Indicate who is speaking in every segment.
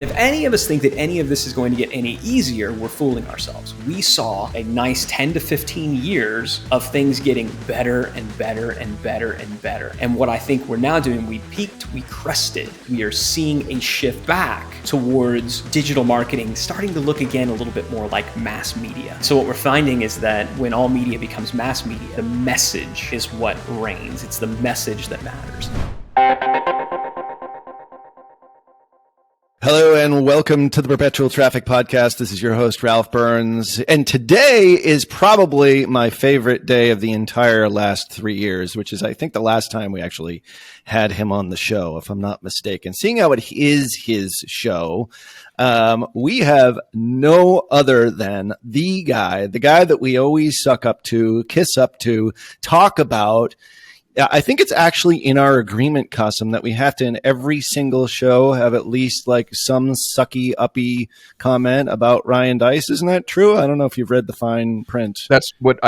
Speaker 1: If any of us think that any of this is going to get any easier, we're fooling ourselves. We saw a nice 10 to 15 years of things getting better and better and better and better. And what I think we're now doing, we peaked, we crested. We are seeing a shift back towards digital marketing, starting to look again a little bit more like mass media. So what we're finding is that when all media becomes mass media, the message is what reigns. It's the message that matters.
Speaker 2: Hello and welcome to the Perpetual Traffic Podcast. This is your host, Ralph Burns. And today is probably my favorite day of the entire last 3 years, which is, I think, the last time we actually had him on the show, if I'm not mistaken. Seeing how it is his show, we have no other than the guy that we always suck up to, kiss up to, talk about. I think it's actually in our agreement, Kasim, that we have to, in every single show, have at least like some sucky, uppy comment about Ryan Deiss. Isn't that true? I don't know if you've read the fine print.
Speaker 3: That's what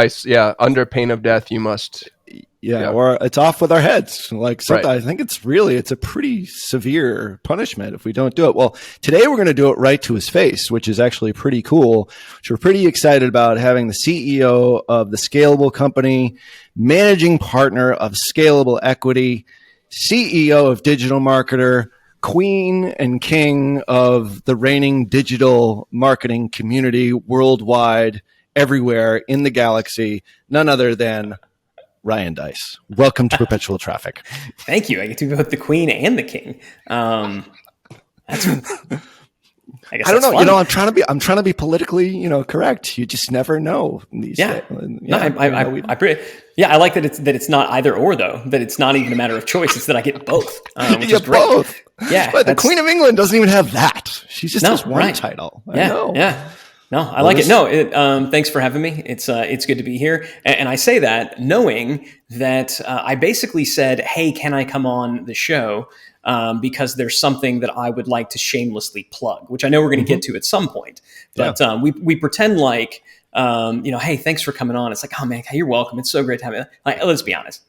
Speaker 3: under pain of death, you must.
Speaker 2: Yeah, or it's off with our heads. Like something,
Speaker 3: Right.
Speaker 2: I think it's a pretty severe punishment if we don't do it. Well, today we're going to do it right to his face, which is actually pretty cool. Which we're pretty excited about, having the CEO of the Scalable Company, managing partner of Scalable Equity, CEO of DigitalMarketer, queen and king of the reigning digital marketing community worldwide, everywhere in the galaxy, none other than Ryan Deiss. Welcome to Perpetual Traffic.
Speaker 1: Thank you. I get to be both the queen and the king. I
Speaker 2: don't know.
Speaker 1: Fun.
Speaker 2: I'm trying to be politically, correct. You just never know these days.
Speaker 1: I like that it's not either or, though. That it's not even a matter of choice. It's that I get both. Which
Speaker 2: you
Speaker 1: is
Speaker 2: get
Speaker 1: great.
Speaker 2: both.
Speaker 1: Yeah,
Speaker 2: but the Queen of England doesn't even have that. She's just has one title. I know.
Speaker 1: Yeah. No, I like it. No, thanks for having me. It's good to be here. And I say that knowing that I basically said, hey, can I come on the show? Because there's something that I would like to shamelessly plug, which I know we're going to get to at some point. But we pretend like, hey, thanks for coming on. It's like, oh, man, you're welcome. It's so great to have you. Like, let's be honest.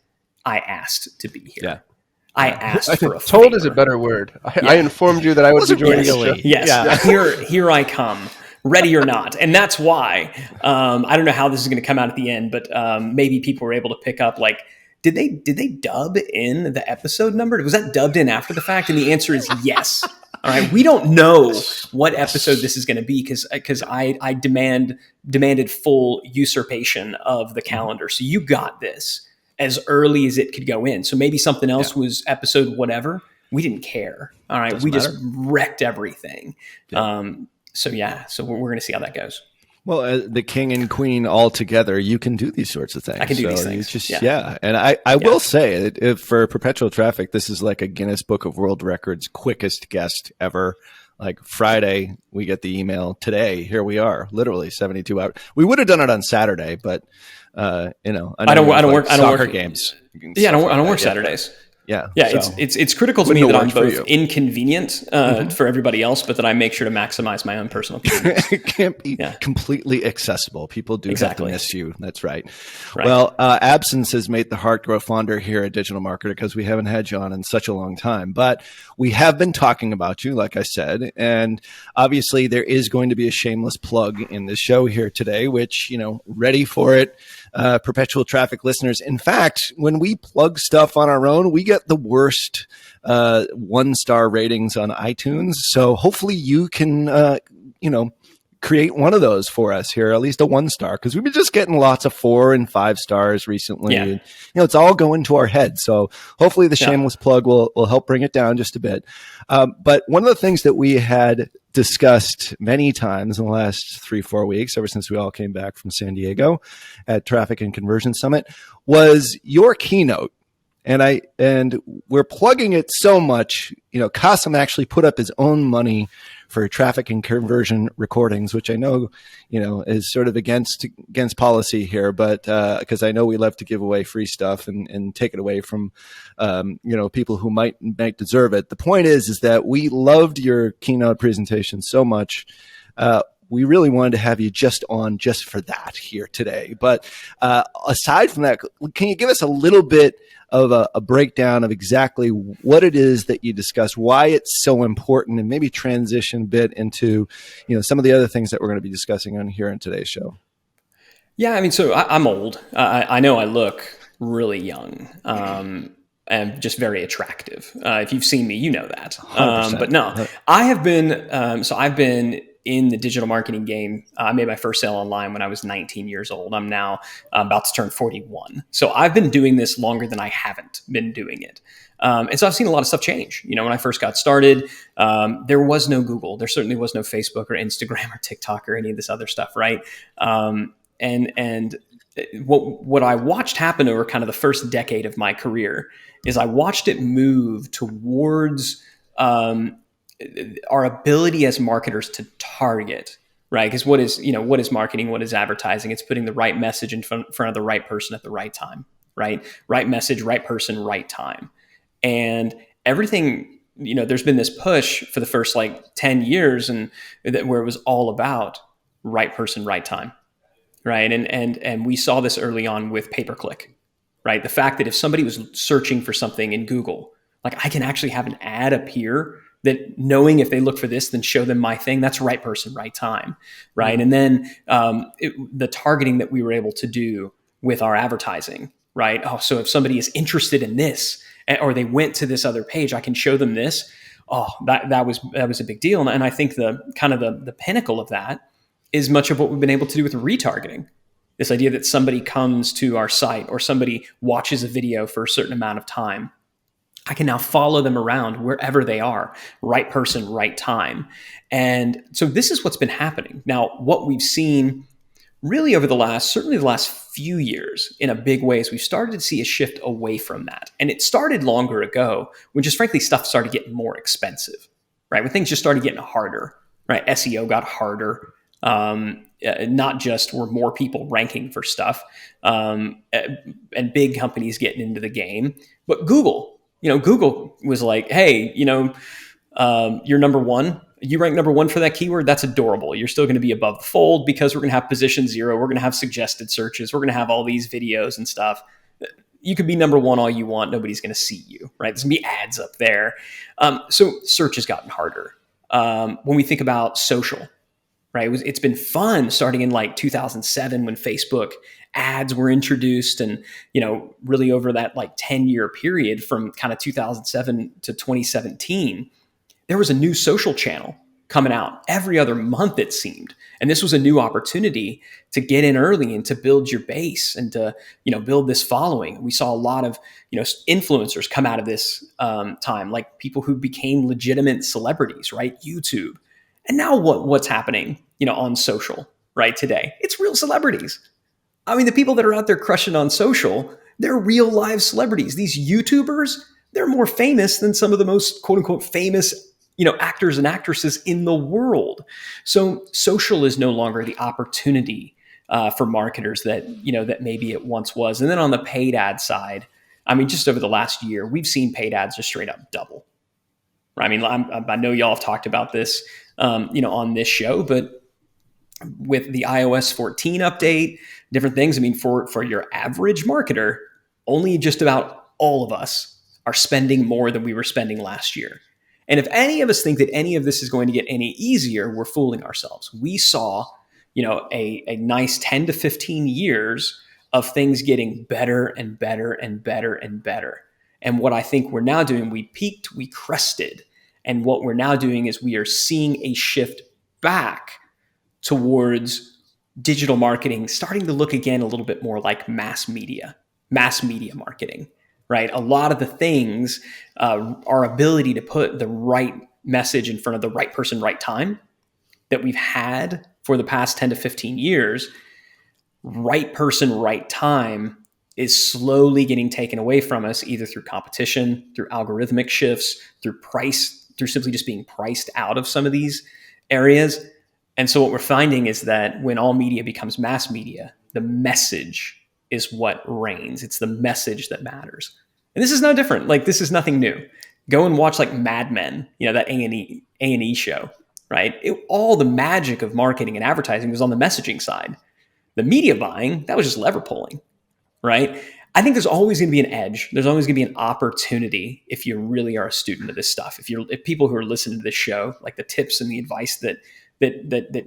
Speaker 1: I asked to be here.
Speaker 2: Yeah.
Speaker 1: I asked for a
Speaker 3: Told
Speaker 1: favor.
Speaker 3: is a better word. I informed you that I would be joining you.
Speaker 1: Yes. Yeah. Here I come. Ready or not. And that's why, I don't know how this is going to come out at the end, but maybe people were able to pick up, like, did they dub in the episode number? Was that dubbed in after the fact? And the answer is yes. All right. We don't know what episode this is going to be because I demanded full usurpation of the calendar. So you got this as early as it could go in. So maybe something else was episode whatever. We didn't care. All right.
Speaker 2: Doesn't matter.
Speaker 1: Just wrecked everything.
Speaker 2: Yeah.
Speaker 1: So we're going to see how that goes.
Speaker 2: Well, the king and queen all together, you can do these sorts of things.
Speaker 1: I can do these things.
Speaker 2: And I will say that if for Perpetual Traffic, this is like a Guinness Book of World Records quickest guest ever. Like Friday, we get the email. Today, here we are, literally 72 hours. We would have done it on Saturday, but I don't work soccer games.
Speaker 1: Yeah, I don't work Saturdays.
Speaker 2: Yeah.
Speaker 1: So it's critical to me that I'm both inconvenient for everybody else, but that I make sure to maximize my own personal convenience.
Speaker 2: It can't be completely accessible. People do have to miss you. That's right. Well, absence has made the heart grow fonder here at Digital Marketer because we haven't had you on in such a long time. But we have been talking about you, like I said, and obviously there is going to be a shameless plug in this show here today, which, ready for it. Perpetual Traffic listeners. In fact, when we plug stuff on our own, we get the worst 1-star ratings on iTunes. So hopefully you can, create one of those for us here, at least a 1-star, because we've been just getting lots of 4 and 5 stars recently.
Speaker 1: Yeah.
Speaker 2: And, it's all going to our head. So hopefully the shameless plug will help bring it down just a bit. But one of the things that we had discussed many times in the last 3-4 weeks, ever since we all came back from San Diego at Traffic and Conversion Summit, was your keynote. And we're plugging it so much, Kasim actually put up his own money for traffic and conversion recordings, which I know, is sort of against policy here, but because I know we love to give away free stuff and take it away from, people who might deserve it. The point is that we loved your keynote presentation so much. we really wanted to have you just for that here today. But aside from that, can you give us a little bit of a breakdown of exactly what it is that you discuss, why it's so important, and maybe transition a bit into, some of the other things that we're going to be discussing on here in today's show?
Speaker 1: Yeah, I mean, so I'm old. I know I look really young. And just very attractive. If you've seen me, you know that.
Speaker 2: 100%.
Speaker 1: But no, I have been, I've been in the digital marketing game. I made my first sale online when I was 19 years old. I'm now about to turn 41. So I've been doing this longer than I haven't been doing it. And so I've seen a lot of stuff change. When I first got started, there was no Google. There certainly was no Facebook or Instagram or TikTok or any of this other stuff, right? And what I watched happen over kind of the first decade of my career is I watched it move towards our ability as marketers to target, right? Because what is marketing? What is advertising? It's putting the right message in front of the right person at the right time, right? Right message, right person, right time. And everything, there's been this push for the first 10 years and where it was all about right person, right time. Right. And we saw this early on with pay-per-click, right? The fact that if somebody was searching for something in Google, I can actually have an ad appear that, knowing if they look for this, then show them my thing. That's right person, right time. Right. Mm-hmm. And then the targeting that we were able to do with our advertising, right? Oh, so if somebody is interested in this, or they went to this other page, I can show them this. Oh, that was a big deal. And I think the pinnacle of that is much of what we've been able to do with retargeting. This idea that somebody comes to our site or somebody watches a video for a certain amount of time. I can now follow them around wherever they are, right person, right time. And so this is what's been happening. Now, what we've seen really over certainly the last few years in a big way is we've started to see a shift away from that. And it started longer ago when just frankly stuff started getting more expensive, right? When things just started getting harder, right? SEO got harder. Not just were more people ranking for stuff, and big companies getting into the game, but Google was like, hey, you're number one. You rank number one for that keyword. That's adorable. You're still going to be above the fold because we're going to have position 0. We're going to have suggested searches. We're going to have all these videos and stuff. You could be number one all you want. Nobody's going to see you, right? There's going to be ads up there. So search has gotten harder. When we think about social, right? It's been fun starting in 2007 when Facebook ads were introduced, and really over that 10-year period from kind of 2007 to 2017, there was a new social channel coming out every other month, it seemed. And this was a new opportunity to get in early and to build your base and to build this following. We saw a lot of influencers come out of this time, like people who became legitimate celebrities, right? YouTube. And now what's happening, on social, right, today? It's real celebrities. I mean, the people that are out there crushing on social, they're real live celebrities. These YouTubers, they're more famous than some of the most quote unquote famous, actors and actresses in the world. So social is no longer the opportunity for marketers that maybe it once was. And then on the paid ad side, I mean, just over the last year, we've seen paid ads just straight up double. I mean, I know y'all have talked about this, on this show, but with the iOS 14 update, different things. I mean, for your average marketer, only just about all of us are spending more than we were spending last year. And if any of us think that any of this is going to get any easier, we're fooling ourselves. We saw, a nice 10 to 15 years of things getting better and better and better and better. And what I think we're now doing, we peaked, we crested. And what we're now doing is we are seeing a shift back towards digital marketing starting to look again a little bit more like mass media marketing, right? A lot of the things, our ability to put the right message in front of the right person, right time that we've had for the past 10 to 15 years, right person, right time is slowly getting taken away from us, either through competition, through algorithmic shifts, through price, through simply just being priced out of some of these areas. And so what we're finding is that when all media becomes mass media, the message is what reigns. It's the message that matters. And this is no different. This is nothing new. Go and watch Mad Men, that A&E show, right? All the magic of marketing and advertising was on the messaging side. The media buying, that was just lever pulling, right? I think there's always going to be an edge. There's always going to be an opportunity if you really are a student of this stuff. If people who are listening to this show, like the tips and the advice that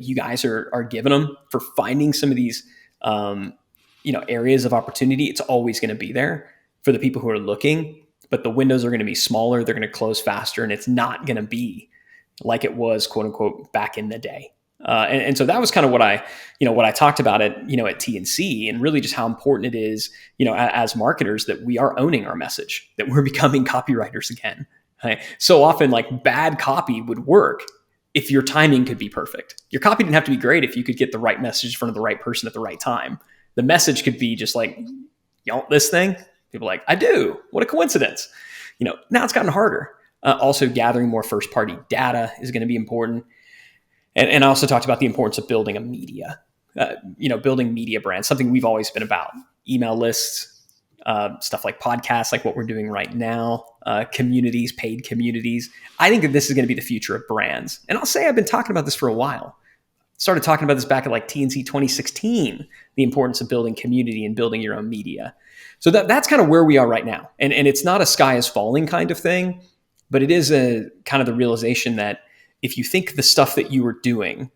Speaker 1: you guys are giving them for finding some of these areas of opportunity, it's always going to be there for the people who are looking. But the windows are going to be smaller. They're going to close faster, and it's not going to be like it was, quote unquote, back in the day. And so that was kind of what I talked about at TNC, and really just how important it is, as marketers, that we are owning our message, that we're becoming copywriters again. Right? So often, like, bad copy would work if your timing could be perfect. Your copy didn't have to be great if you could get the right message in front of the right person at the right time. The message could be just like, you want this thing? People are like, I do. What a coincidence. Now it's gotten harder. Also, gathering more first-party data is going to be important. And I also talked about the importance of building a media, building media brands, something we've always been about. Email lists, stuff like podcasts, like what we're doing right now, communities, paid communities. I think that this is going to be the future of brands. And I'll say I've been talking about this for a while. Started talking about this back at like TNC 2016, the importance of building community and building your own media. So that's kind of where we are right now. And it's not a sky is falling kind of thing, but it is a kind of the realization that if you think the stuff that you were doing,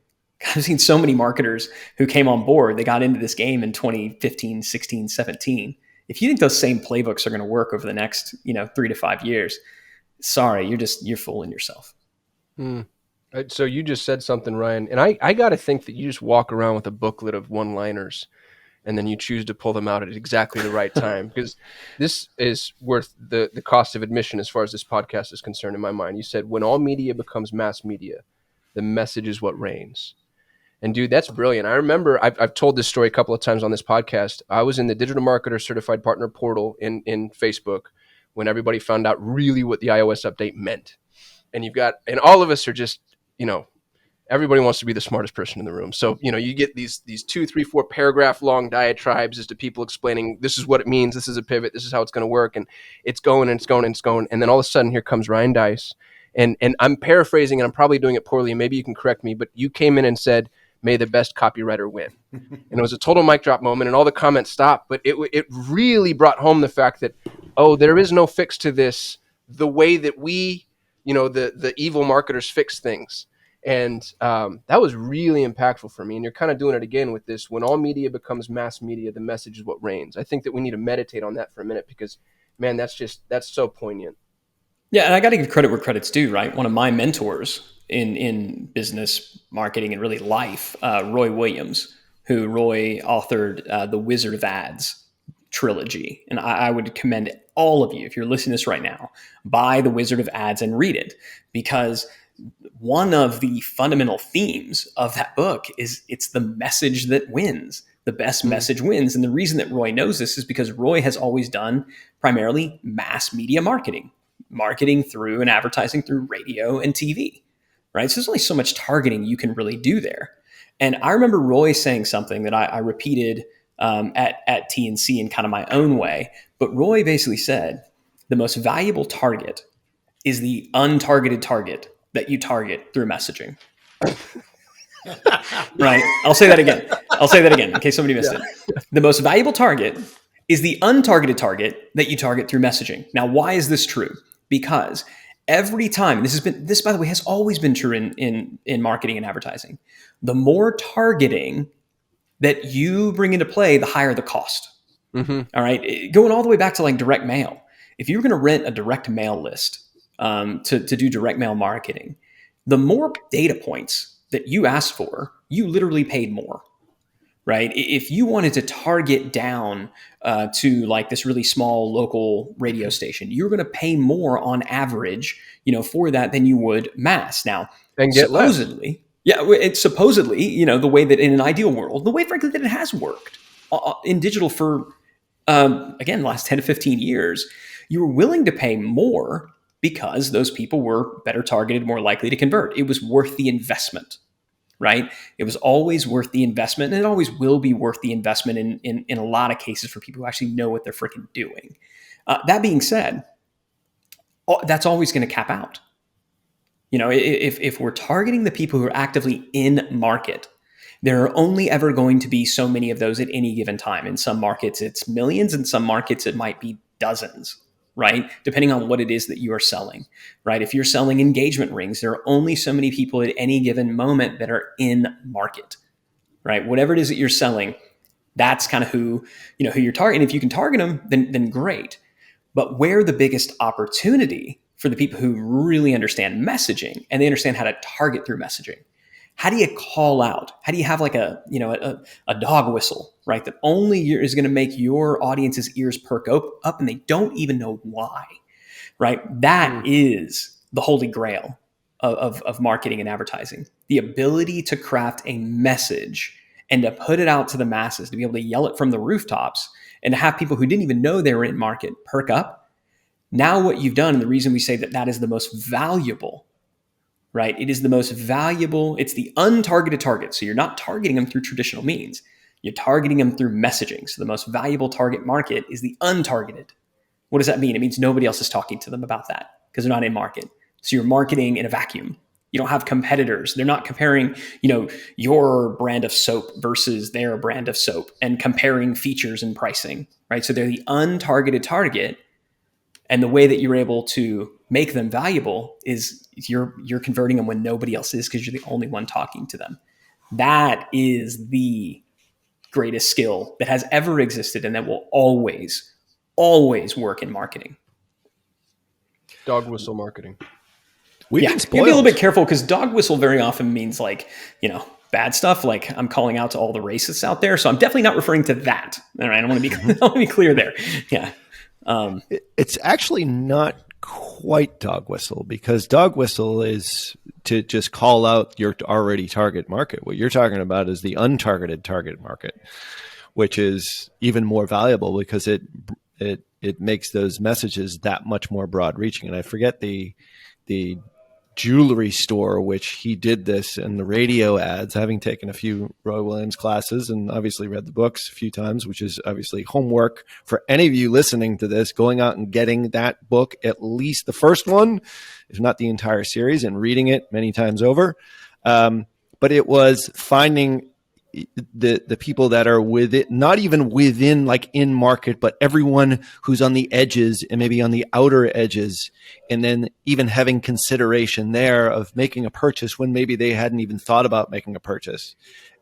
Speaker 1: I've seen so many marketers who came on board, they got into this game in 2015, 16, 17. If you think those same playbooks are going to work over the next, 3 to 5 years, sorry, you're fooling yourself.
Speaker 3: So you just said something, Ryan, and I got to think that you just walk around with a booklet of one-liners and then you choose to pull them out at exactly the right time, because this is worth the cost of admission as far as this podcast is concerned in my mind. You said, when all media becomes mass media, the message is what reigns. And dude, that's brilliant. I remember I've told this story a couple of times on this podcast. I was in the DigitalMarketer Certified Partner portal in Facebook when everybody found out really what the iOS update meant. And all of us are just, everybody wants to be the smartest person in the room. So, you get these 2, 3, 4 paragraph long diatribes as to people explaining, this is what it means, this is a pivot, this is how it's going to work, and it's going and it's going and it's going. And then all of a sudden here comes Ryan Deiss. And I'm paraphrasing, and I'm probably doing it poorly, and maybe you can correct me, but you came in and said, may the best copywriter win. And it was a total mic drop moment, and all the comments stopped. But it really brought home the fact that, there is no fix to this, the way that we, the evil marketers fix things. And that was really impactful for me. And you're kind of doing it again with this. When all media becomes mass media, the message is what reigns. I think that we need to meditate on that for a minute, because, man, that's so poignant.
Speaker 1: Yeah, and I got to give credit where credit's due, right? One of my mentors in business, marketing, and really life, Roy Williams, who Roy authored the Wizard of Ads trilogy. And I would commend all of you, if you're listening to this right now, buy the Wizard of Ads and read it, because one of the fundamental themes of that book is it's the message that wins. The best message wins. And the reason that Roy knows this is because Roy has always done primarily mass media marketing through and advertising through radio and TV, right? So there's only so much targeting you can really do there. And I remember Roy saying something that I repeated at TNC in kind of my own way. But Roy basically said, the most valuable target is the untargeted target that you target through messaging. Right? I'll say that again in case somebody missed it. The most valuable target is the untargeted target that you target through messaging. Now, why is this true? Because every time, this by the way has always been true in marketing and advertising, the more targeting that you bring into play, the higher the cost. Mm-hmm. All right, going all the way back to like direct mail. If you were going to rent a direct mail list to do direct mail marketing, the more data points that you asked for, you literally paid more. Right? If you wanted to target down to like this really small local radio station, you're going to pay more on average, for that than you would mass. Now,
Speaker 3: and get
Speaker 1: supposedly,
Speaker 3: less.
Speaker 1: Yeah, it's supposedly, the way that in an ideal world, the way frankly that it has worked in digital for, again, the last 10 to 15 years, you were willing to pay more because those people were better targeted, more likely to convert. It was worth the investment. Right? It was always worth the investment, and it always will be worth the investment in a lot of cases for people who actually know what they're freaking doing. That being said, that's always going to cap out. If we're targeting the people who are actively in market, there are only ever going to be so many of those at any given time. In some markets, it's millions. In some markets, it might be dozens, right? Depending on what it is that you are selling, right? If you're selling engagement rings, there are only so many people at any given moment that are in market, right? Whatever it is that you're selling, that's kind of who you're targeting. If you can target them, then great. But where the biggest opportunity for the people who really understand messaging and they understand how to target through messaging, how do you call out? How do you have like a dog whistle, right? That only is going to make your audience's ears perk up and they don't even know why, right? That is the holy grail of marketing and advertising. The ability to craft a message and to put it out to the masses, to be able to yell it from the rooftops and to have people who didn't even know they were in market perk up. Now what you've done, and the reason we say that is the most valuable, right? It is the most valuable. It's the untargeted target. So you're not targeting them through traditional means. You're targeting them through messaging. So the most valuable target market is the untargeted. What does that mean? It means nobody else is talking to them about that because they're not in market. So you're marketing in a vacuum. You don't have competitors. They're not comparing, your brand of soap versus their brand of soap and comparing features and pricing, right? So they're the untargeted target. And the way that you're able to make them valuable is you're converting them when nobody else is because you're the only one talking to them. That is the greatest skill that has ever existed and that will always, always work in marketing.
Speaker 3: Dog whistle marketing.
Speaker 1: You gotta be a little bit careful because dog whistle very often means bad stuff. Like I'm calling out to all the racists out there. So I'm definitely not referring to that. All right. I want to be clear there. Yeah.
Speaker 2: It's actually not quite dog whistle because dog whistle is to just call out your already target market. What you're talking about is the untargeted target market, which is even more valuable because it makes those messages that much more broad reaching. And I forget the jewelry store, which he did this in the radio ads, having taken a few Roy Williams classes and obviously read the books a few times, which is obviously homework for any of you listening to this, going out and getting that book, at least the first one, if not the entire series, and reading it many times over. But it was finding the people that are with it, not even within like in market, but everyone who's on the edges and maybe on the outer edges. And then even having consideration there of making a purchase when maybe they hadn't even thought about making a purchase.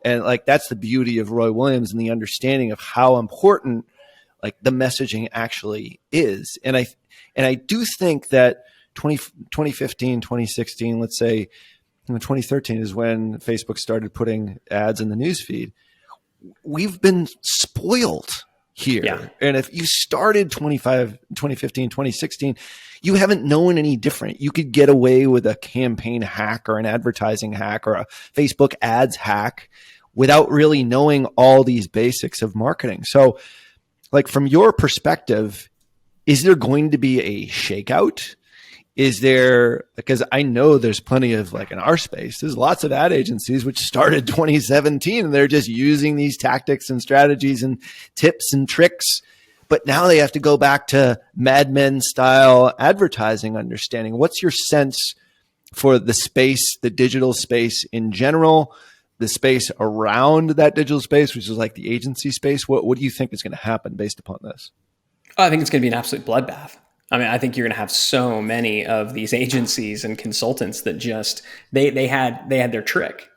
Speaker 2: And like, that's the beauty of Roy Williams and the understanding of how important like the messaging actually is. And I do think that 2015, 2016, let's say, 2013 is when Facebook started putting ads in the newsfeed. We've been spoiled here. Yeah. And if you started 2015, 2016, you haven't known any different. You could get away with a campaign hack or an advertising hack or a Facebook ads hack without really knowing all these basics of marketing. So like from your perspective, is there going to be a shakeout? Is there, because I know there's plenty of like in our space, there's lots of ad agencies which started 2017 and they're just using these tactics and strategies and tips and tricks. But now they have to go back to Mad Men style advertising understanding. What's your sense for the space, the digital space in general, the space around that digital space, which is like the agency space? What do you think is going to happen based upon this?
Speaker 1: I think it's going to be an absolute bloodbath. I mean, I think you're going to have so many of these agencies and consultants that just they had their trick,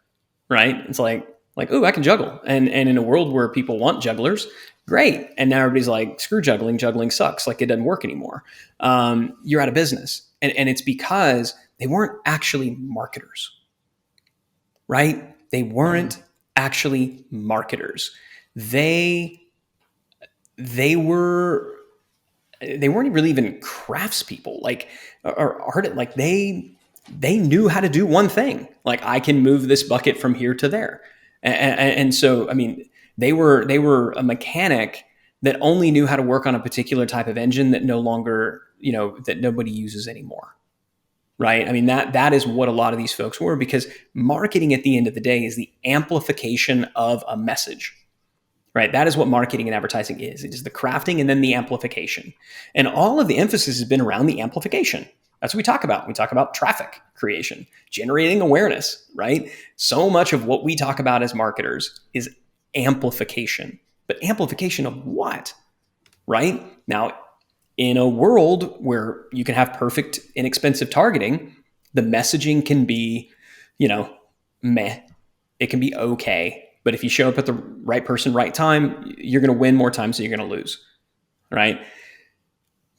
Speaker 1: right? It's like, oh, I can juggle, and in a world where people want jugglers, great. And now everybody's like, screw juggling. Juggling sucks. Like it doesn't work anymore. You're out of business, and it's because they weren't actually marketers, right? They weren't actually marketers. They weren't really even craftspeople, like or art. Like they knew how to do one thing. Like I can move this bucket from here to there, and so I mean they were a mechanic that only knew how to work on a particular type of engine that no longer that nobody uses anymore, right? I mean that is what a lot of these folks were, because marketing at the end of the day is the amplification of a message. Right. That is what marketing and advertising is. It is the crafting and then the amplification. And all of the emphasis has been around the amplification. That's what we talk about. We talk about traffic creation, generating awareness, right? So much of what we talk about as marketers is amplification. But amplification of what, right? Now, in a world where you can have perfect, inexpensive targeting, the messaging can be, meh. It can be okay. But if you show up at the right person, right time, you're going to win more times than you're going to lose, right?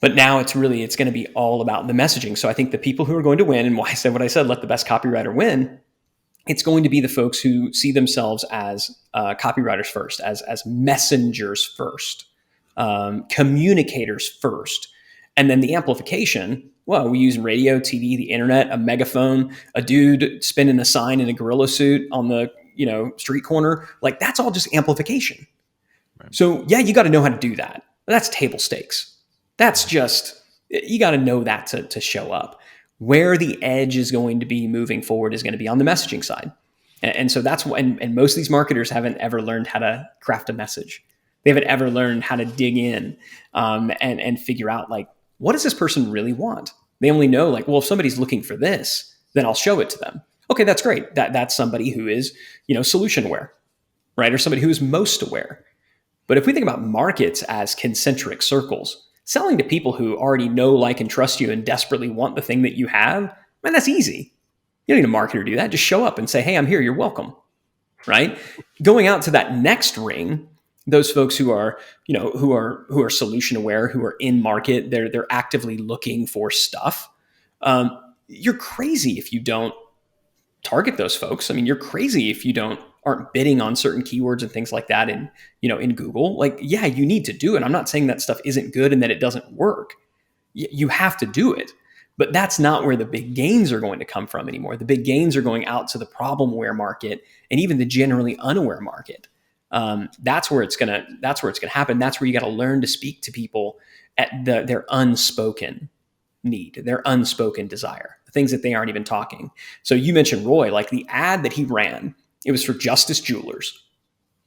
Speaker 1: But now it's going to be all about the messaging. So I think the people who are going to win, and why I said what I said, let the best copywriter win, it's going to be the folks who see themselves as copywriters first, as messengers first, communicators first. And then the amplification, well, we use radio, TV, the internet, a megaphone, a dude spinning a sign in a gorilla suit on the street corner. Like, that's all just amplification. Right. So yeah, you got to know how to do that. That's table stakes. That's just, you got to know that to show up. Where the edge is going to be moving forward is going to be on the messaging side. And so that's what, and most of these marketers haven't ever learned how to craft a message. They haven't ever learned how to dig in and figure out, like, what does this person really want? They only know, like, well, if somebody's looking for this, then I'll show it to them. Okay, that's great. That's somebody who is, solution aware, right? Or somebody who is most aware. But if we think about markets as concentric circles, selling to people who already know, like, and trust you and desperately want the thing that you have, man, that's easy. You don't need a marketer to do that. Just show up and say, hey, I'm here. You're welcome, right? Going out to that next ring, those folks who are, who are solution aware, who are in market, they're actively looking for stuff. You're crazy if you don't target those folks. I mean, you're crazy if you aren't bidding on certain keywords and things like that in Google. Like, yeah, you need to do it. I'm not saying that stuff isn't good and that it doesn't work. You have to do it. But that's not where the big gains are going to come from anymore. The big gains are going out to the problem aware market and even the generally unaware market. That's where it's gonna happen. That's where you got to learn to speak to people at their unspoken need, their unspoken desire, the things that they aren't even talking. So you mentioned Roy, like the ad that he ran, it was for Justice Jewelers.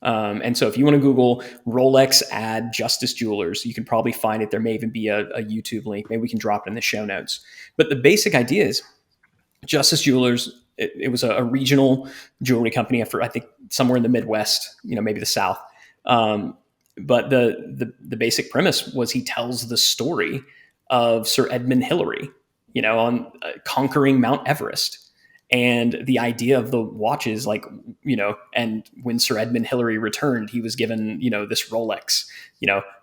Speaker 1: And so if you want to Google Rolex ad Justice Jewelers, you can probably find it. There may even be a YouTube link. Maybe we can drop it in the show notes. But the basic idea is Justice Jewelers, it was a regional jewelry company for, I think, somewhere in the Midwest, maybe the South. But the basic premise was he tells the story of Sir Edmund Hillary, on conquering Mount Everest. And the idea of the watches, like, and when Sir Edmund Hillary returned, he was given, this Rolex.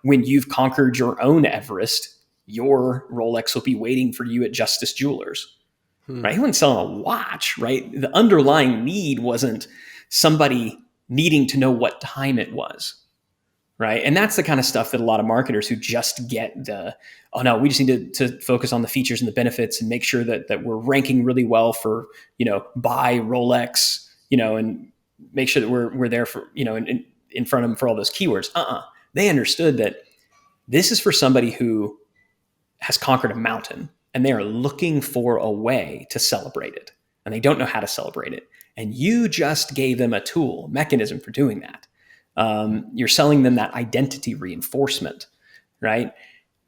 Speaker 1: When you've conquered your own Everest, your Rolex will be waiting for you at Justice Jewelers. Right? He wasn't selling a watch, right? The underlying need wasn't somebody needing to know what time it was. Right. And that's the kind of stuff that a lot of marketers who just get we just need to focus on the features and the benefits and make sure that we're ranking really well for, buy Rolex, and make sure that we're there for, in front of them for all those keywords. They understood that this is for somebody who has conquered a mountain and they are looking for a way to celebrate it and they don't know how to celebrate it. And you just gave them a tool, a mechanism for doing that. You're selling them that identity reinforcement, right?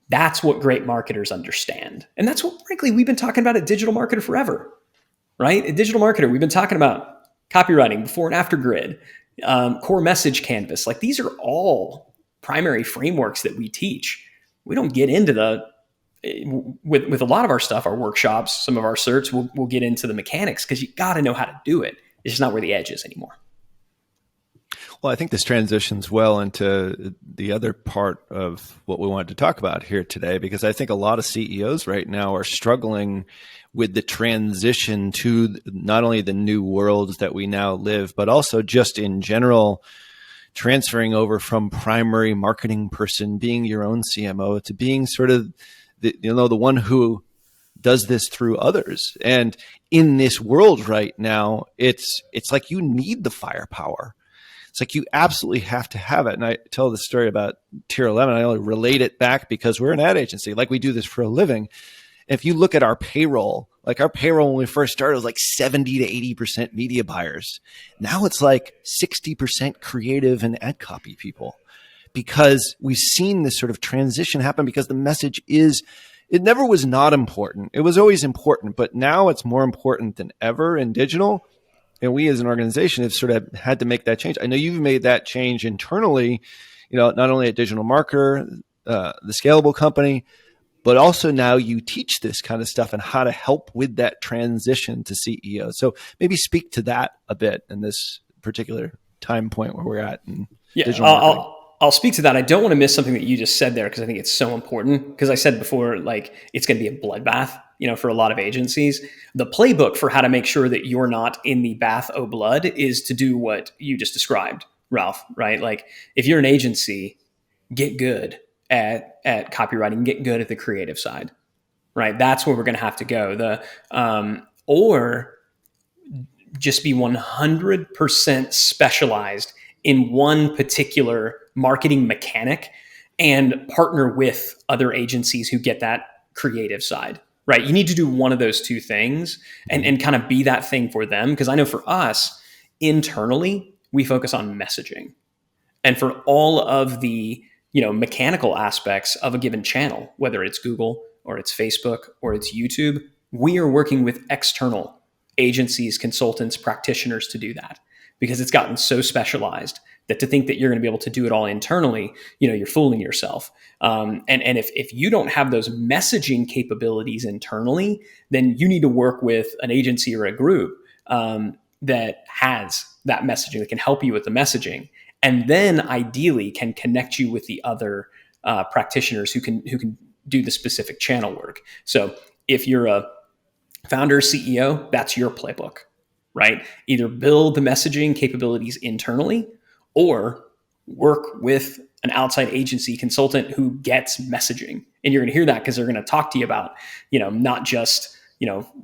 Speaker 1: That's what great marketers understand. And that's what, frankly, we've been talking about at DigitalMarketer forever, right? At DigitalMarketer, we've been talking about copywriting, before and after grid, core message canvas. Like, these are all primary frameworks that we teach. We don't get into with a lot of our stuff, our workshops, some of our certs, we'll get into the mechanics because you got to know how to do it. It's just not where the edge is anymore.
Speaker 2: Well, I think this transitions well into the other part of what we wanted to talk about here today, because I think a lot of CEOs right now are struggling with the transition to not only the new worlds that we now live, but also just in general, transferring over from primary marketing person, being your own CMO, to being sort of the one who does this through others. And in this world right now, it's like you need the firepower. It's like you absolutely have to have it. And I tell the story about Tier 11. I only relate it back because we're an ad agency. Like, we do this for a living. If you look at our payroll, like our payroll when we first started was like 70 to 80% media buyers. Now it's like 60% creative and ad copy people, because we've seen this sort of transition happen, because the message is it never was not important. It was always important, but now it's more important than ever in digital. And we as an organization have sort of had to make that change. I know you've made that change internally, not only at DigitalMarketer, the scalable company, but also now you teach this kind of stuff and how to help with that transition to CEO. So maybe speak to that a bit in this particular time point where we're at in digital marketing.
Speaker 1: I'll speak to that. I don't want to miss something that you just said there because I think it's so important. Because I said before, it's going to be a bloodbath, for a lot of agencies. The playbook for how to make sure that you're not in the bath o' blood is to do what you just described, Ralph. Right? Like if you're an agency, get good at copywriting, get good at the creative side. Right? That's where we're going to have to go. Or just be 100% specialized in one particular marketing mechanic and partner with other agencies who get that creative side, right? You need to do one of those two things and kind of be that thing for them. Because I know for us internally, we focus on messaging. And for all of the, mechanical aspects of a given channel, whether it's Google or it's Facebook or it's YouTube, we are working with external agencies, consultants, practitioners to do that because it's gotten so specialized that to think that you're going to be able to do it all internally, you're fooling yourself. And if you don't have those messaging capabilities internally, then you need to work with an agency or a group that has that messaging, that can help you with the messaging, and then ideally can connect you with the other practitioners who can do the specific channel work. So if you're a founder, CEO, that's your playbook, right? Either build the messaging capabilities internally or work with an outside agency consultant who gets messaging. And you're going to hear that because they're going to talk to you about, not just,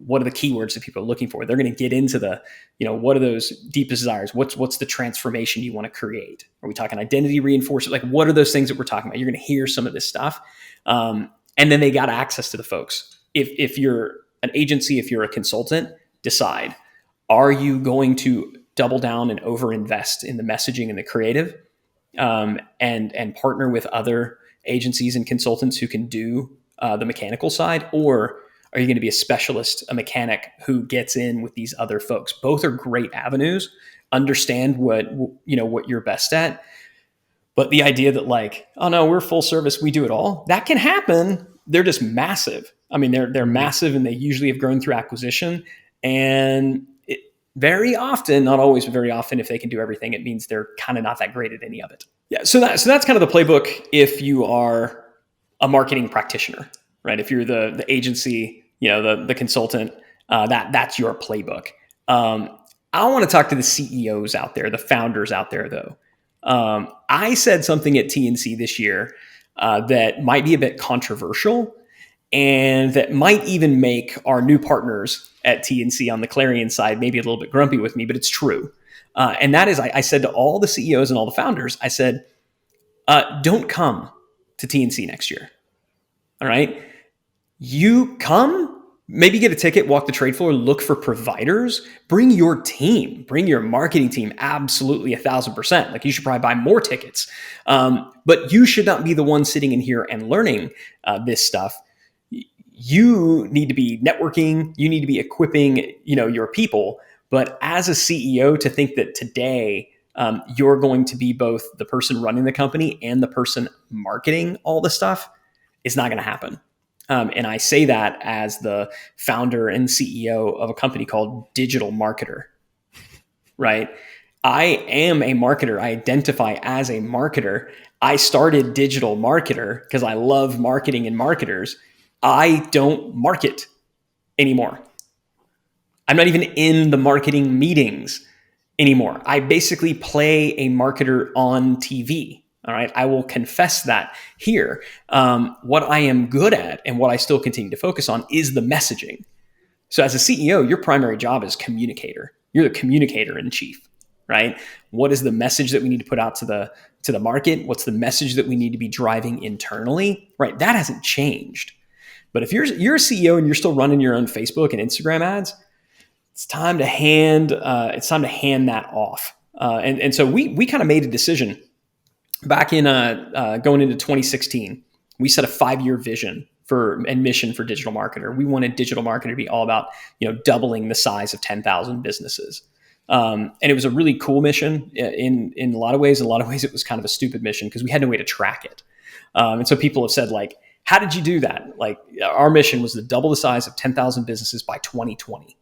Speaker 1: what are the keywords that people are looking for? They're going to get into the, what are those deepest desires? What's the transformation you want to create? Are we talking identity reinforcement? Like, what are those things that we're talking about? You're going to hear some of this stuff. And then they got access to the folks. If you're an agency, if you're a consultant, decide, are you going to double down and overinvest in the messaging and the creative and partner with other agencies and consultants who can do the mechanical side? Or are you going to be a specialist, a mechanic who gets in with these other folks? Both are great avenues. Understand what you're best at. But the idea that oh no, we're full service, we do it all, that can happen. They're just massive. I mean, they're massive, and they usually have grown through acquisition. And very often, not always, but very often, if they can do everything, it means they're kind of not that great at any of it. Yeah. So that's kind of the playbook if you are a marketing practitioner, right? If you're the agency, the consultant, that's your playbook. I want to talk to the CEOs out there, the founders out there, though. I said something at TNC this year that might be a bit controversial, and that might even make our new partners at TNC on the Clarion side maybe a little bit grumpy with me, but it's true. And that is, I said to all the CEOs and all the founders, I said, don't come to TNC next year. All right. You come, maybe get a ticket, walk the trade floor, look for providers, bring your team, bring your marketing team. Absolutely 1,000%. Like, you should probably buy more tickets. But you should not be the one sitting in here and learning this stuff. You need to be networking. You need to be equipping, your people. But as a CEO, to think that today you're going to be both the person running the company and the person marketing all the stuff is not going to happen. And I say that as the founder and CEO of a company called DigitalMarketer, right? I am a marketer. I identify as a marketer. I started DigitalMarketer because I love marketing and marketers. I don't market anymore. I'm not even in the marketing meetings anymore. I basically play a marketer on TV. All right. I will confess that here. What I am good at and what I still continue to focus on is the messaging. So as a CEO, your primary job is communicator. You're the communicator in chief, right? What is the message that we need to put out to the market? What's the message that we need to be driving internally, right? That hasn't changed. But if you're a CEO and you're still running your own Facebook and Instagram ads, it's time to hand that off. And so we kind of made a decision back in going into 2016. We set a 5-year vision and mission for Digital Marketer. We wanted Digital Marketer to be all about, doubling the size of 10,000 businesses. And it was a really cool mission in a lot of ways. In a lot of ways, it was kind of a stupid mission because we had no way to track it. And so people have said, like, how did you do that? Like, our mission was to double the size of 10,000 businesses by 2020,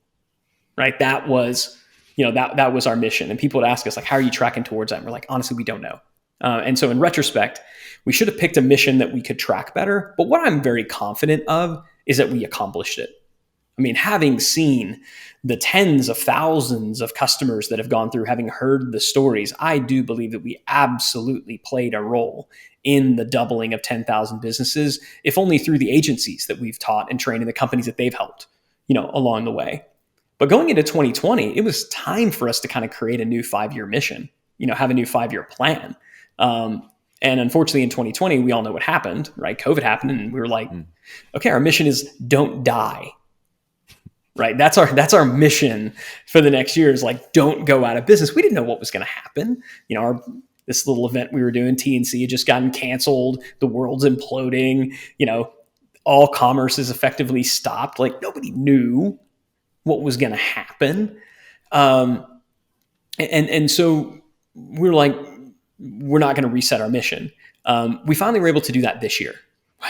Speaker 1: right? That was, that was our mission. And people would ask us, like, how are you tracking towards that? And we're like, honestly, we don't know. And so in retrospect, we should have picked a mission that we could track better. But what I'm very confident of is that we accomplished it. I mean, having seen the tens of thousands of customers that have gone through, having heard the stories, I do believe that we absolutely played a role in the doubling of 10,000 businesses, if only through the agencies that we've taught and trained and the companies that they've helped, along the way. But going into 2020, it was time for us to kind of create a new 5-year mission, have a new 5-year plan. And unfortunately, in 2020, we all know what happened, right? COVID happened, and we were like, okay, our mission is don't die, right? That's our mission for the next year is like, don't go out of business. We didn't know what was going to happen. This little event we were doing, TNC, had just gotten canceled. The world's imploding. All commerce is effectively stopped. Like, nobody knew what was going to happen. And so we were like, we're not going to reset our mission. We finally were able to do that this year.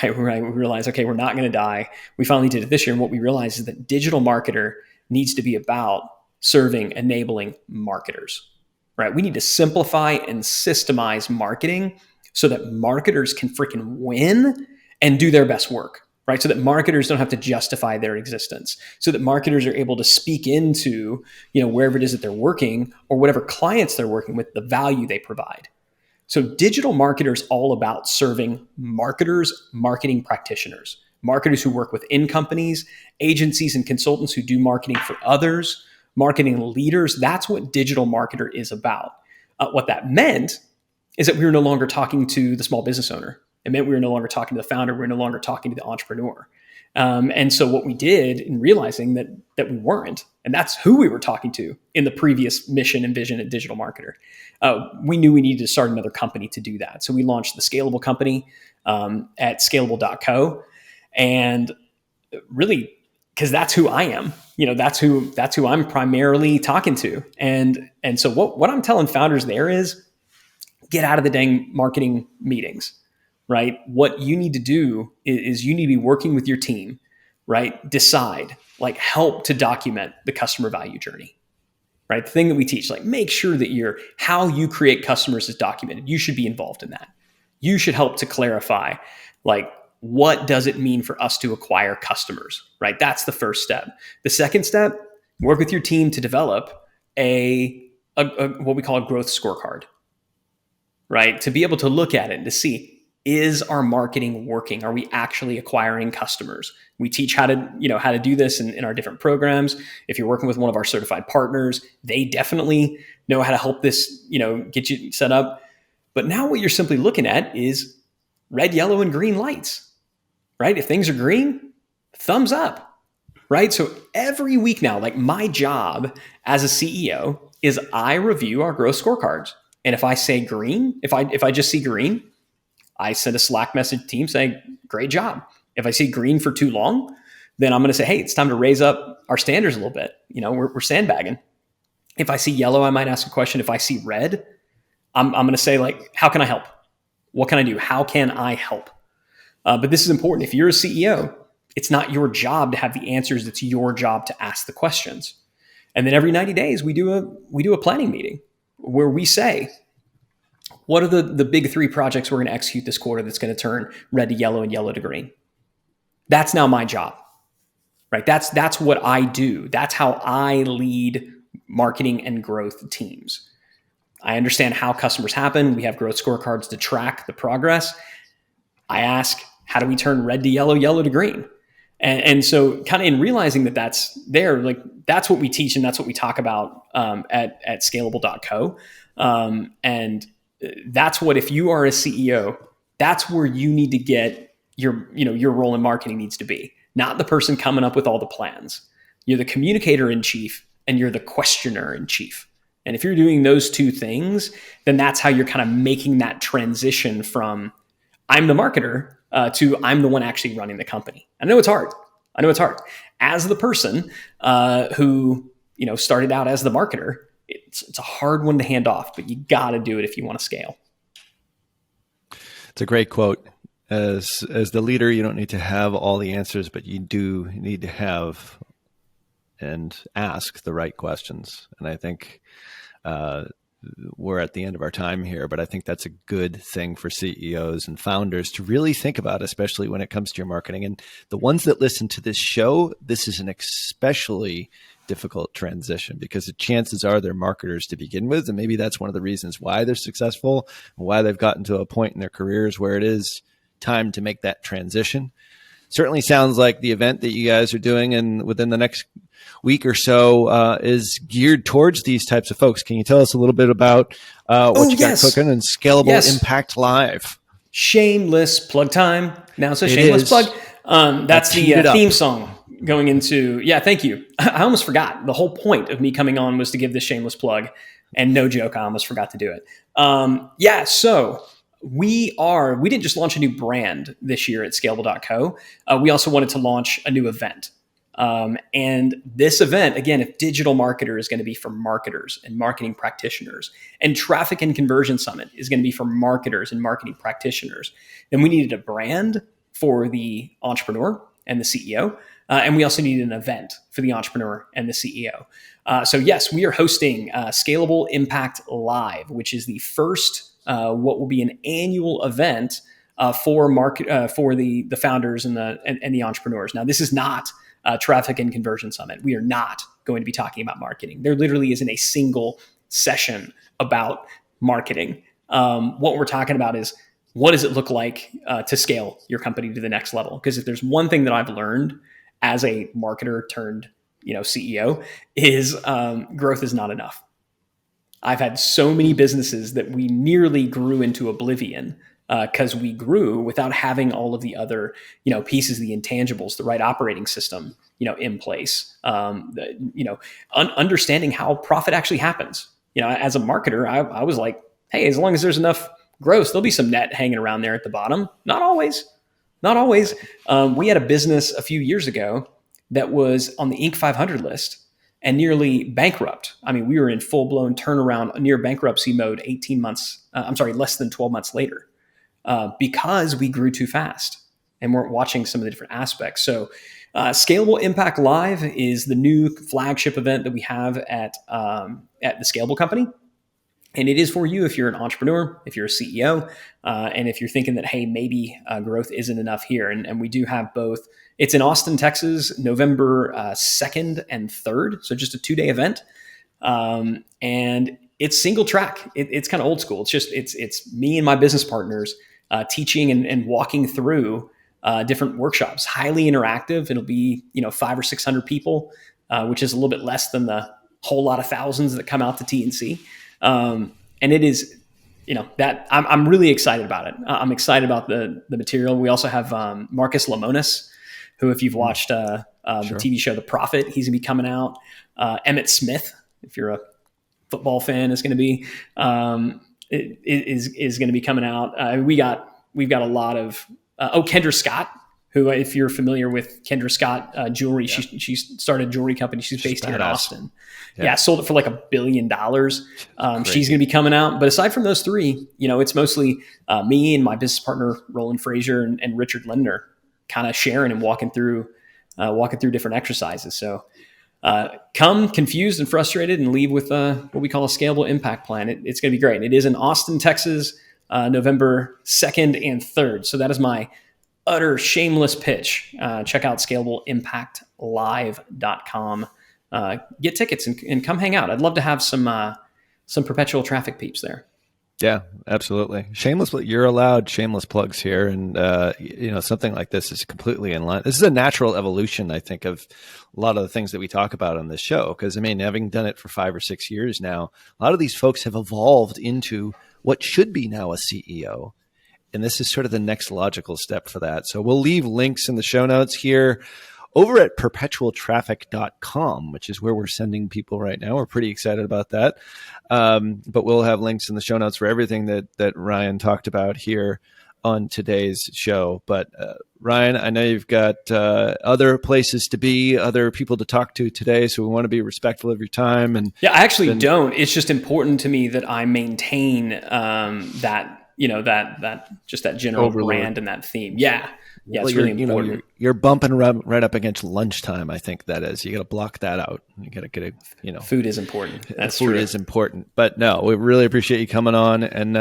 Speaker 1: Right? We realized, okay, we're not going to die. We finally did it this year. And what we realized is that Digital Marketer needs to be about serving, enabling marketers, right? We need to simplify and systemize marketing so that marketers can freaking win and do their best work, right? So that marketers don't have to justify their existence, so that marketers are able to speak into, wherever it is that they're working or whatever clients they're working with, the value they provide. So Digital Marketer is all about serving marketers, marketing practitioners, marketers who work within companies, agencies and consultants who do marketing for others, marketing leaders. That's what Digital Marketer is about. What that meant is that we were no longer talking to the small business owner. It meant we were no longer talking to the founder. We were no longer talking to the entrepreneur. And so what we did in realizing that we weren't, and that's who we were talking to in the previous mission and vision at Digital Marketer, we knew we needed to start another company to do that. So we launched the Scalable company at scalable.co. And really, because that's who I am, that's who I'm primarily talking to. And so what I'm telling founders there is, get out of the dang marketing meetings. Right? What you need to do is you need to be working with your team, right? Decide, like, help to document the customer value journey, right? The thing that we teach, like, make sure that how you create customers is documented. You should be involved in that. You should help to clarify, like, what does it mean for us to acquire customers, right? That's the first step. The second step, work with your team to develop a what we call a growth scorecard, right? To be able to look at it and to see, is our marketing working? Are we actually acquiring customers? We teach how to do this in our different programs. If you're working with one of our certified partners, they definitely know how to help this, get you set up. But now what you're simply looking at is red, yellow, and green lights, right? If things are green, thumbs up, right? So every week now, like, my job as a CEO is I review our growth scorecards. And if I say green, if I just see green, I send a Slack message team saying, great job. If I see green for too long, then I'm going to say, hey, it's time to raise up our standards a little bit. We're sandbagging. If I see yellow, I might ask a question. If I see red, I'm going to say, like, how can I help? What can I do? How can I help? But this is important. If you're a CEO, it's not your job to have the answers. It's your job to ask the questions. And then every 90 days, we do a planning meeting where we say, what are the big 3 projects we're going to execute this quarter that's going to turn red to yellow and yellow to green? That's now my job, right? That's what I do. That's how I lead marketing and growth teams. I understand how customers happen. We have growth scorecards to track the progress. I ask, how do we turn red to yellow, yellow to green? And so kind of in realizing that that's there, like, that's what we teach and that's what we talk about at scalable.co. And that's what, if you are a CEO, that's where you need to get your role in marketing needs to be. Not the person coming up with all the plans. You're the communicator in chief and you're the questioner in chief. And if you're doing those 2 things, then that's how you're kind of making that transition from I'm the marketer to I'm the one actually running the company. I know it's hard. As the person who started out as the marketer, it's a hard one to hand off, but you got to do it if you want to scale.
Speaker 2: It's a great quote. As the leader, you don't need to have all the answers, but you do need to have and ask the right questions. And I think we're at the end of our time here, but I think that's a good thing for CEOs and founders to really think about, especially when it comes to your marketing. And the ones that listen to this show, this is an especially difficult transition because the chances are they're marketers to begin with. And maybe that's one of the reasons why they're successful and why they've gotten to a point in their careers where it is time to make that transition. Certainly sounds like the event that you guys are doing and within the next week or so is geared towards these types of folks. Can you tell us a little bit about what you got cooking and Scalable Impact Live?
Speaker 1: Shameless plug time. Now it's a shameless plug. That's the theme song going into, thank you. I almost forgot. The whole point of me coming on was to give this shameless plug, and no joke, I almost forgot to do it. So we didn't just launch a new brand this year at scalable.co. We also wanted to launch a new event. And this event, again, if DigitalMarketer is going to be for marketers and marketing practitioners, and Traffic and Conversion Summit is going to be for marketers and marketing practitioners, then we needed a brand for the entrepreneur and the CEO. And we also needed an event for the entrepreneur and the CEO. So yes, we are hosting Scalable Impact Live, which is the first what will be an annual event for the founders and the entrepreneurs. Now, this is not Traffic and Conversion Summit. We are not going to be talking about marketing. There literally isn't a single session about marketing. What we're talking about is what does it look like to scale your company to the next level? Because if there's one thing that I've learned as a marketer turned CEO is growth is not enough. I've had so many businesses that we nearly grew into oblivion because we grew without having all of the other, pieces, the intangibles, the right operating system, in place. Understanding how profit actually happens. As a marketer, I was like, hey, as long as there's enough gross, there'll be some net hanging around there at the bottom. Not always. We had a business a few years ago that was on the Inc. 500 list and nearly bankrupt. I mean, we were in full-blown turnaround, near bankruptcy mode less than 12 months later, because we grew too fast and weren't watching some of the different aspects. So Scalable Impact Live is the new flagship event that we have at the Scalable company. And it is for you if you're an entrepreneur, if you're a CEO, and if you're thinking that, hey, maybe growth isn't enough here. And we do have both. It's in Austin, Texas, November 2nd and 3rd. So just a 2-day event. And it's single track. It's kind of old school. It's me and my business partners teaching and walking through different workshops, highly interactive. It'll be, 500 or 600 people, which is a little bit less than the whole lot of thousands that come out to TNC. And it is, that I'm really excited about it. I'm excited about the material. We also have Marcus Lemonis, who, if you've watched the TV show The Prophet, he's gonna be coming out. Emmett Smith, if you're a football fan, is going to be is going to be coming out. We've got a lot of Kendra Scott, who, if you're familiar with Kendra Scott jewelry, she started a jewelry company. She's based here in Austin. Yeah, sold it for like $1 billion. She's going to be coming out. But aside from those three, it's mostly me and my business partner Roland Frazier and Richard Lindner kind of sharing and walking through different exercises. So come confused and frustrated and leave with what we call a scalable impact plan. It's going to be great. It is in Austin, Texas, November 2nd and 3rd. So that is my utter shameless pitch. Check out scalableimpactlive.com. Get tickets and come hang out. I'd love to have some perpetual traffic peeps there.
Speaker 2: Yeah, absolutely. Shameless, you're allowed shameless plugs here. And, something like this is completely in line. This is a natural evolution, I think, of a lot of the things that we talk about on this show. Because, having done it for 5 or 6 years now, a lot of these folks have evolved into what should be now a CEO. And this is sort of the next logical step for that. So we'll leave links in the show notes here over at perpetualtraffic.com, which is where we're sending people right now. We're pretty excited about that. But we'll have links in the show notes for everything that Ryan talked about here. on today's show. But Ryan, I know you've got other places to be, other people to talk to today, so we want to be respectful of your time. And
Speaker 1: yeah, I actually don't. It's just important to me that I maintain that, just that general
Speaker 3: Overload.
Speaker 1: Brand and that theme. Yeah. Yeah, it's
Speaker 2: well,
Speaker 1: really important.
Speaker 2: You're bumping right up against lunchtime. I think that is. You got to block that out. You got to get
Speaker 1: food is important. That's
Speaker 2: food
Speaker 1: true.
Speaker 2: is important. But no, we really appreciate you coming on, and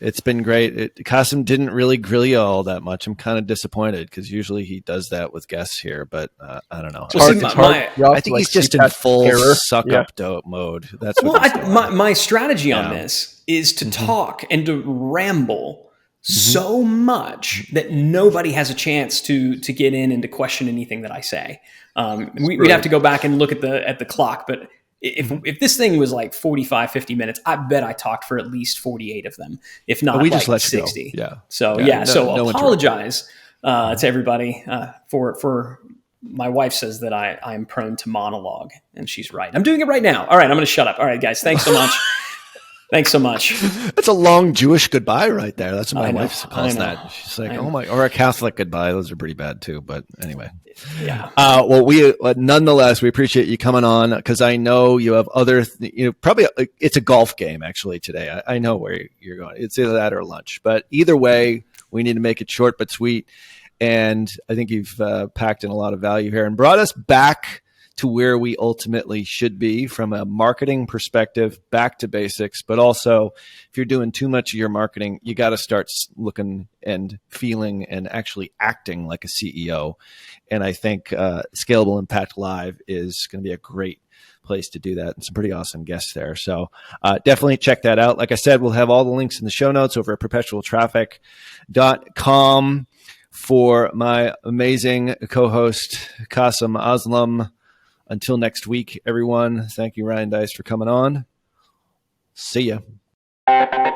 Speaker 2: it's been great. Kasim didn't really grill you all that much. I'm kind of disappointed because usually he does that with guests here, but I don't know.
Speaker 1: Well,
Speaker 2: It's hard. I think he's just in full suck up dope mode. That's what
Speaker 1: my strategy on this is to talk and to ramble so much that nobody has a chance to get in and to question anything that I say. We'd have to go back and look at the clock, but if this thing was like 45, 50 minutes, I bet I talked for at least 48 of them, if not
Speaker 2: we
Speaker 1: like
Speaker 2: just let
Speaker 1: 60.
Speaker 2: You go. Yeah.
Speaker 1: So
Speaker 2: no
Speaker 1: apologize to everybody for my wife says that I'm prone to monologue, and she's right. I'm doing it right now. All right, I'm going to shut up. All right, guys, thanks so much. Thanks so much.
Speaker 2: That's a long Jewish goodbye right there. That's what my wife calls that. She's like, oh my, or a Catholic goodbye. Those are pretty bad too. But anyway.
Speaker 1: Yeah.
Speaker 2: Nonetheless, we appreciate you coming on because I know you have other, probably it's a golf game actually today. I know where you're going. It's either that or lunch. But either way, we need to make it short but sweet. And I think you've packed in a lot of value here and brought us back to where we ultimately should be from a marketing perspective, back to basics. But also, if you're doing too much of your marketing, you got to start looking and feeling and actually acting like a CEO. And I think Scalable Impact Live is going to be a great place to do that, and some pretty awesome guests there. So definitely check that out. Like I said, we'll have all the links in the show notes over at perpetualtraffic.com. For my amazing co-host, Kasim Aslam. Until next week, everyone, thank you, Ryan Deiss, for coming on. See ya.